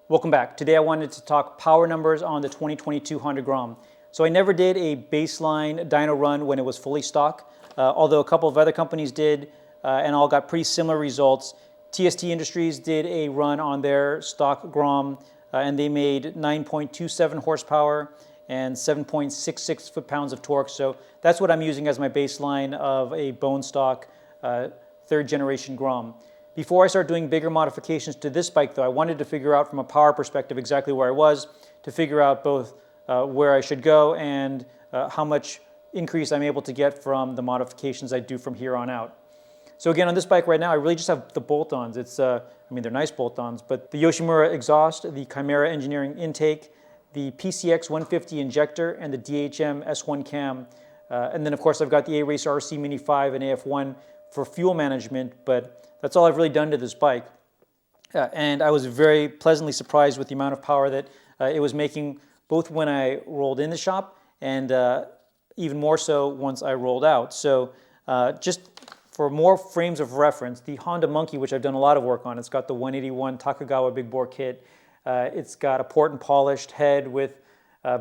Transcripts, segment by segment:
Welcome back. Today I wanted to talk power numbers on the 2022 Honda Grom. So I never did a baseline dyno run when it was fully stock, although a couple of other companies did and all got pretty similar results. TST Industries did a run on their stock Grom and they made 9.27 horsepower and 7.66 foot-pounds of torque. So that's what I'm using as my baseline of a bone stock third generation Grom. Before I start doing bigger modifications to this bike though, I wanted to figure out from a power perspective exactly where I was, to figure out both where I should go and how much increase I'm able to get from the modifications I do from here on out. So again, on this bike right now, I really just have the bolt-ons. It's, I mean, they're nice bolt-ons, but the Yoshimura exhaust, the Chimera Engineering intake, the PCX 150 injector, and the DHM S1 cam. And then of course I've got the A-Racer RC Mini 5 and AF1 for fuel management, but that's all I've really done to this bike. And I was very pleasantly surprised with the amount of power that it was making, both when I rolled in the shop and even more so once I rolled out. So just for more frames of reference, the Honda Monkey, which I've done a lot of work on, it's got the 181 Takagawa big bore kit. It's got a port and polished head with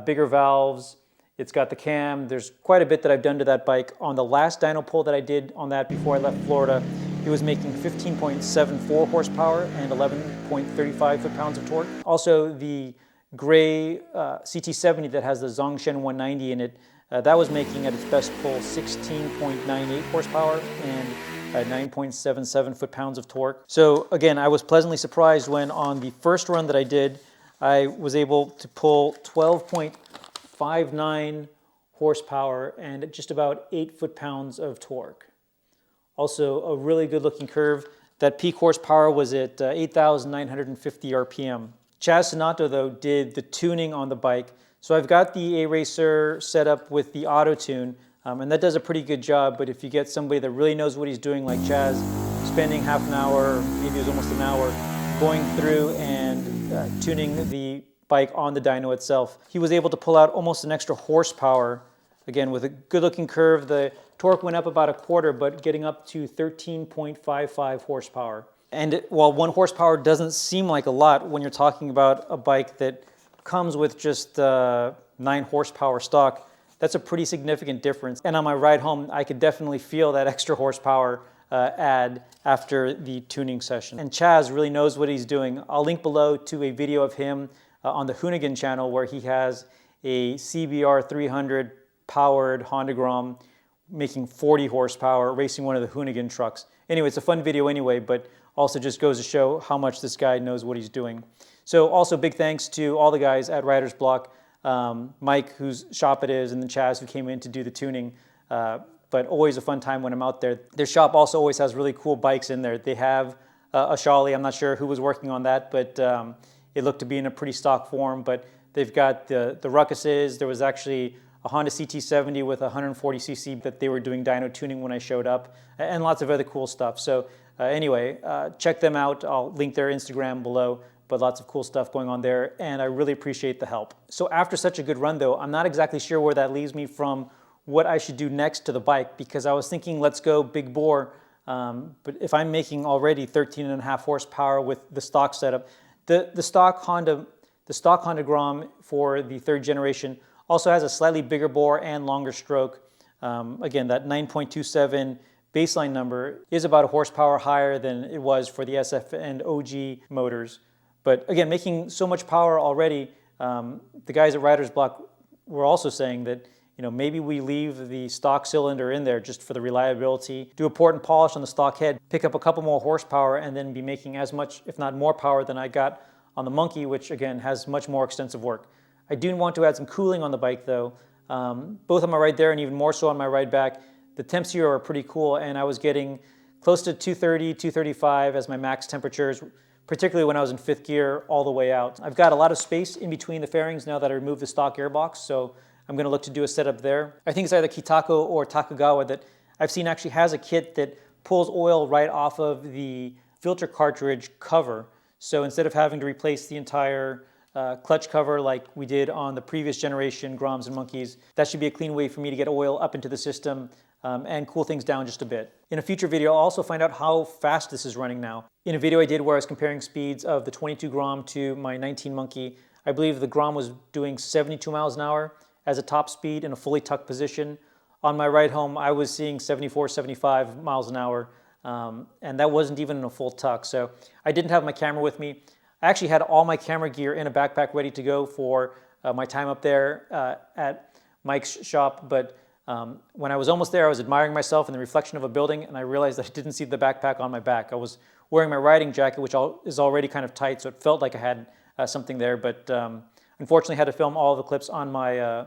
bigger valves. It's got the cam. There's quite a bit that I've done to that bike. On the last dyno pull that I did on that before I left Florida, it was making 15.74 horsepower and 11.35 foot-pounds of torque. Also, the gray CT70 that has the Zongshen 190 in it, that was making at its best pull 16.98 horsepower and 9.77 foot-pounds of torque. So again, I was pleasantly surprised when on the first run that I did, I was able to pull 12.59 horsepower and just about 8 foot-pounds of torque. Also, a really good looking curve. That peak horsepower was at 8,950 RPM. Chaz Sonato, though, did the tuning on the bike. So I've got the A-Racer set up with the auto tune, and that does a pretty good job. But if you get somebody that really knows what he's doing, like Chaz, spending half an hour, maybe it was almost an hour, going through and tuning the bike on the dyno itself, he was able to pull out almost an extra horsepower. Again, with a good looking curve, the torque went up about a quarter, but getting up to 13.55 horsepower. And while 1 horsepower doesn't seem like a lot when you're talking about a bike that comes with just 9 horsepower stock, that's a pretty significant difference. And on my ride home, I could definitely feel that extra horsepower add after the tuning session. And Chaz really knows what he's doing. I'll link below to a video of him on the Hoonigan channel where he has a CBR 300 powered Honda Grom making 40 horsepower, racing one of the Hoonigan trucks. Anyway, it's a fun video anyway, but also just goes to show how much this guy knows what he's doing. So also big thanks to all the guys at Riders Block, Mike, whose shop it is, and then Chaz, who came in to do the tuning. But always a fun time when I'm out there. Their shop also always has really cool bikes in there. They have a Shawley. I'm not sure who was working on that, but it looked to be in a pretty stock form. But they've got the Ruckuses. There was actually a Honda CT70 with 140cc that they were doing dyno tuning when I showed up, and lots of other cool stuff. So anyway, check them out. I'll link their Instagram below, but lots of cool stuff going on there, and I really appreciate the help. So after such a good run though, I'm not exactly sure where that leaves me from what I should do next to the bike, because I was thinking let's go big bore, but if I'm making already 13.5 horsepower with the stock setup, the stock Honda Grom for the third generation also has a slightly bigger bore and longer stroke. Again, that 9.27 baseline number is about a horsepower higher than it was for the SF and OG motors. But again, making so much power already, the guys at Riders Block were also saying that maybe we leave the stock cylinder in there just for the reliability, do a port and polish on the stock head, pick up a couple more horsepower, and then be making as much, if not more power than I got on the Monkey, which again has much more extensive work. I do want to add some cooling on the bike though, both on my ride there and even more so on my ride back. The temps here are pretty cool, and I was getting close to 230, 235 as my max temperatures, particularly when I was in 5th gear all the way out. I've got a lot of space in between the fairings now that I removed the stock airbox, so I'm going to look to do a setup there. I think it's either Kitako or Takagawa that I've seen actually has a kit that pulls oil right off of the filter cartridge cover. So instead of having to replace the entire clutch cover like we did on the previous generation Groms and Monkeys, that should be a clean way for me to get oil up into the system and cool things down just a bit. In a future video, I'll also find out how fast this is running now. In a video I did where I was comparing speeds of the 22 Grom to my 19 Monkey, I believe the Grom was doing 72 miles an hour as a top speed in a fully tucked position. On my ride home, I was seeing 74, 75 miles an hour, and that wasn't even in a full tuck. So I didn't have my camera with me. I actually had all my camera gear in a backpack ready to go for my time up there at Mike's shop, but when I was almost there, I was admiring myself in the reflection of a building, and I realized that I didn't see the backpack on my back. I was wearing my riding jacket, which is already kind of tight, so it felt like I had something there, but unfortunately had to film all the clips on my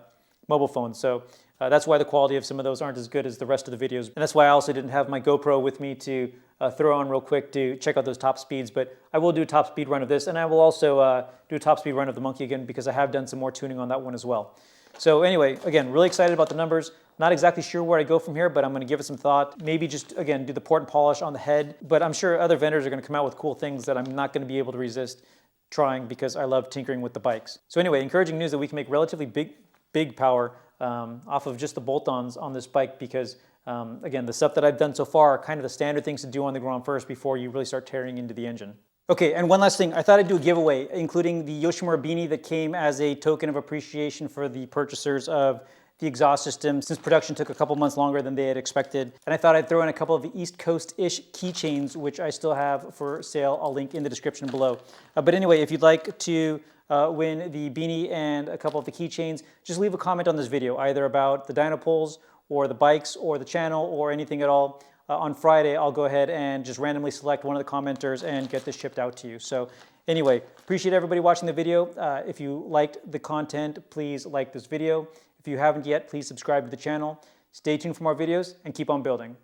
mobile phone. So that's why the quality of some of those aren't as good as the rest of the videos. And that's why I also didn't have my GoPro with me to throw on real quick to check out those top speeds. But I will do a top speed run of this, and I will also do a top speed run of the Monkey again, because I have done some more tuning on that one as well. So anyway, again, really excited about the numbers. Not exactly sure where I go from here, but I'm going to give it some thought. Maybe just, again, do the port and polish on the head. But I'm sure other vendors are going to come out with cool things that I'm not going to be able to resist trying, because I love tinkering with the bikes. So anyway, encouraging news that we can make relatively big power off of just the bolt-ons on this bike, because again, the stuff that I've done so far are kind of the standard things to do on the Grom first before you really start tearing into the engine. Okay, and one last thing, I thought I'd do a giveaway, including the Yoshimura beanie that came as a token of appreciation for the purchasers of the exhaust system, since production took a couple months longer than they had expected. And I thought I'd throw in a couple of the East Coast-ish keychains, which I still have for sale. I'll link in the description below. But anyway, if you'd like to win the beanie and a couple of the keychains, just leave a comment on this video, either about the dyno poles or the bikes or the channel or anything at all. On Friday, I'll go ahead and just randomly select one of the commenters and get this shipped out to you. So anyway, appreciate everybody watching the video. If you liked the content, please like this video. If you haven't yet, please subscribe to the channel. Stay tuned for more videos and keep on building.